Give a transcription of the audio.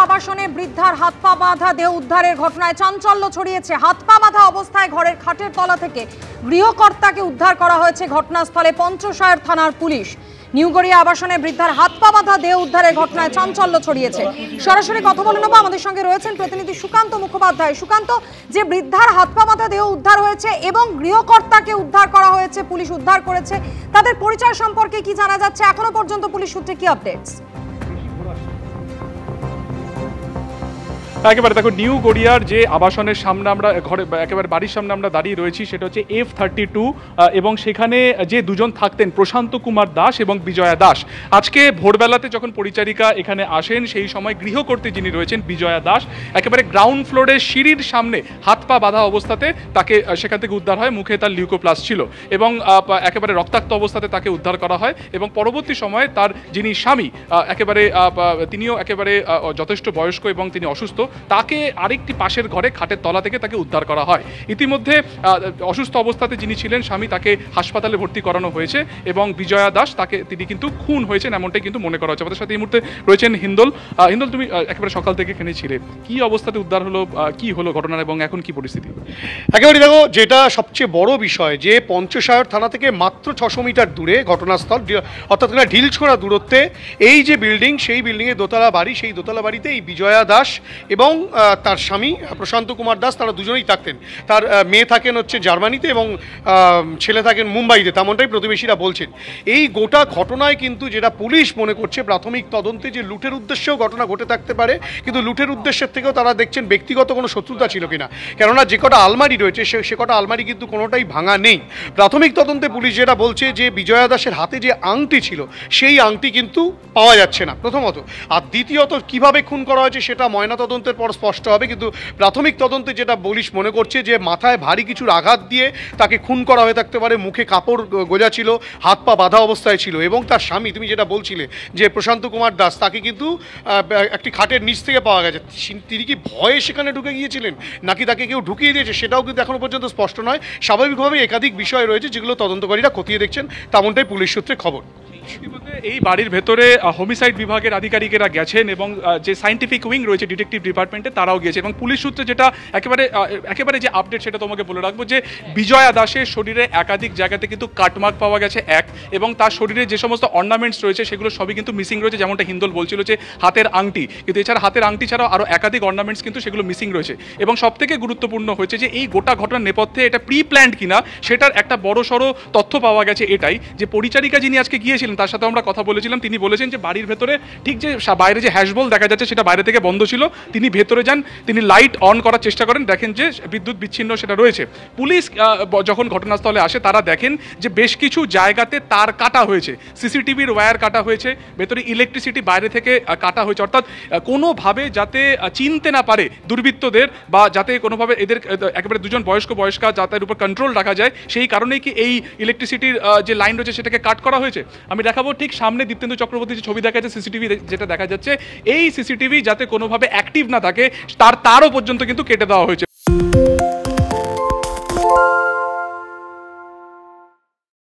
আবাসনে বৃদ্ধার হাত পা বাঁধা দেহ উদ্ধারের ঘটনায় চাঞ্চল্য ছড়িয়েছে। হাত পা বাঁধা অবস্থায় ঘরের খাটের তলা থেকে গৃহকর্তাকে উদ্ধার করা হয়েছে। ঘটনাস্থলে পঞ্চশায়র থানার পুলিশ। নিউগড়িয়া আবাসনে বৃদ্ধার হাত পা বাঁধা দেহ উদ্ধারের ঘটনায় চাঞ্চল্য ছড়িয়েছে। সরাসরি কথা বলে নেব, আমাদের সঙ্গে রয়েছেন প্রতিনিধি সুকান্ত মুখোপাধ্যায়। সুকান্ত, যে বৃদ্ধার হাত পা বাঁধা দেহ উদ্ধার হয়েছে এবং গৃহকর্তাকে উদ্ধার করা হয়েছে, পুলিশ উদ্ধার করেছে, তাদের পরিচয় সম্পর্কে কি জানা যাচ্ছে? এখনো পর্যন্ত পুলিশ সূত্রে কি আপডেটস? একেবারে দেখো, নিউ গড়িয়ার যে আবাসনের সামনে আমরা ঘরে একেবারে বাড়ির সামনে আমরা দাঁড়িয়ে রয়েছি, সেটা হচ্ছে F32 এবং সেখানে যে দুজন থাকতেন প্রশান্ত কুমার দাস এবং বিজয়া দাস। আজকে ভোরবেলাতে যখন পরিচারিকা এখানে আসেন সেই সময় গৃহকর্ত্রী যিনি রয়েছেন বিজয়া দাস, একেবারে গ্রাউন্ড ফ্লোরের সিঁড়ির সামনে হাত পা বাঁধা অবস্থাতে তাকে সেখান থেকে উদ্ধার হয়। মুখে তার লিউকোপ্লাস ছিল এবং একেবারে রক্তাক্ত অবস্থাতে তাকে উদ্ধার করা হয় এবং পরবর্তী সময়ে তার যিনি স্বামী একেবারে তিনিও একেবারে যথেষ্ট বয়স্ক এবং তিনি অসুস্থ, তাকে আরেকটি পাশের ঘরে খাটের তলা থেকে তাকে উদ্ধার করা হয়। ইতিমধ্যে অসুস্থ অবস্থাতে যিনি ছিলেন স্বামী, তাকে হাসপাতালে ভর্তি করানো হয়েছে এবং বিজয়া দাস তিনি কিন্তু খুন হয়েছেন এমনটাই কিন্তু মনে করা হচ্ছে। আমাদের সাথে এই মুহূর্তে রয়েছেন হিন্দল। হিন্দল, তুমি একেবারে সকাল থেকে এখানে ছিলে, কি অবস্থাতে উদ্ধার হলো, কি হলো ঘটনার এবং এখন কি পরিস্থিতি? একেবারে দেখো, যেটা সবচেয়ে বড় বিষয় যে পঞ্চশায়র থানা থেকে মাত্র 600 মিটার দূরে ঘটনাস্থল, অর্থাৎ ঢিলছোড়া দূরত্বে এই যে বিল্ডিং, সেই বিল্ডিংয়ে দোতলা বাড়ি, সেই দোতলা বাড়িতে এই বিজয়া দাস এবং তার স্বামী প্রশান্ত কুমার দাস তারা দুজনেই থাকতেন। তার মেয়ে থাকেন হচ্ছে জার্মানিতে এবং ছেলে থাকেন মুম্বাইতে, তেমনটাই প্রতিবেশীরা বলছেন। এই গোটা ঘটনায় কিন্তু যেটা পুলিশ মনে করছে প্রাথমিক তদন্তে, যে লুটের উদ্দেশ্যেও ঘটনা ঘটে থাকতে পারে, কিন্তু লুটের উদ্দেশ্যের থেকেও তারা দেখছেন ব্যক্তিগত কোনো শত্রুতা ছিল কিনা। কেননা যে কটা আলমারি রয়েছে সে কটা আলমারি কিন্তু কোনোটাই ভাঙা নেই। প্রাথমিক তদন্তে পুলিশ যেটা বলছে যে বিজয়া দাসের হাতে যে আংটি ছিল সেই আংটি কিন্তু পাওয়া যাচ্ছে না প্রথমত, আর দ্বিতীয়ত কিভাবে খুন করা হয়েছে সেটা ময়নাতদন্তের পর স্পষ্ট হবে। কিন্তু প্রাথমিক তদন্তে যেটা পুলিশ মনে করছে যে মাথায় ভারী কিছুর আঘাত দিয়ে তাকে খুন করা হয়ে থাকতে পারে। মুখে কাপড় গোজা ছিল, হাত পা বাঁধা অবস্থায় ছিল এবং তার স্বামী, তুমি যেটা বলছিলে যে প্রশান্ত কুমার দাস, তাকে কিন্তু একটি খাটের নিচ থেকে পাওয়া গেছে। তিনি কি ভয়ে সেখানে ঢুকে গিয়েছিলেন নাকি তাকে কেউ ঢুকিয়ে দিয়েছে সেটাও কিন্তু এখনো পর্যন্ত স্পষ্ট নয়। স্বাভাবিকভাবে একাধিক বিষয় রয়েছে যেগুলো তদন্তকারীরা খতিয়ে দেখছেন, তেমনটাই পুলিশ সূত্রে খবর। ইতিমধ্যে এই বাড়ির ভেতরে হোমিসাইড বিভাগের আধিকারিকেরা গেছেন এবং যে সায়েন্টিফিক উইং রয়েছে ডিটেকটিভ ডিপার্টমেন্টে তারাও গিয়েছে এবং পুলিশ সূত্রে যেটা একেবারে যে আপডেট সেটা তোমাকে বলে রাখবো যে বিজয়া দাসের শরীরে একাধিক জায়গাতে কিন্তু কাটমার্ক পাওয়া গেছে এবং তার শরীরে যে সমস্ত অর্নামেন্টস রয়েছে সেগুলো সবই কিন্তু মিসিং রয়েছে। যেমনটা হিন্দল বলছিল যে হাতের আংটি, কিন্তু এছাড়া হাতের আংটি ছাড়াও আরও একাধিক অর্নামেন্টস কিন্তু সেগুলো মিসিং রয়েছে এবং সবথেকে গুরুত্বপূর্ণ হচ্ছে যে এই গোটা ঘটনার নেপথ্যে এটা প্রি প্ল্যান্ড কিনা সেটার একটা বড় সড়ো তথ্য পাওয়া গেছে। এটাই যে পরিচারিকা যিনি আজকে গিয়েছিলেন তার সাথে আমরা কথা বলেছিলাম, তিনি বলেছেন যে বাড়ির ভেতরে ঠিক যে বাইরে যে হ্যাশবল দেখা যাচ্ছে সেটা বাইরে থেকে বন্ধ ছিল, তিনি ভেতরে যান, তিনি লাইট অন করার চেষ্টা করেন, দেখেন যে বিদ্যুৎ বিচ্ছিন্ন সেটা রয়েছে। পুলিশ যখন ঘটনাস্থলে আসে তারা দেখেন যে বেশ কিছু জায়গাতে তার কাটা হয়েছে, সিসিটিভির ওয়্যার কাটা হয়েছে, ভেতরে ইলেকট্রিসিটি বাইরে থেকে কাটা হয়েছে, অর্থাৎ কোনোভাবে যাতে চিনতে না পারে দুর্বৃত্তদের বা যাতে কোনোভাবে এদের একেবারে দুজন বয়স্কা যাদের উপর কন্ট্রোল রাখা যায়, সেই কারণেই কি এই ইলেকট্রিসিটির যে লাইন রয়েছে সেটাকে কাট করা হয়েছে। আমি দেখাবো ঠিক সামনে দীপ্তেন্দু চক্রবর্তী যে ছবি দেখা যাচ্ছে, সিসিটিভি যেটা দেখা যাচ্ছে, এই সিসিটিভি যাতে কোনোভাবে অ্যাক্টিভ না থাকে তারও পর্যন্ত কিন্তু কেটে দেওয়া হয়েছে।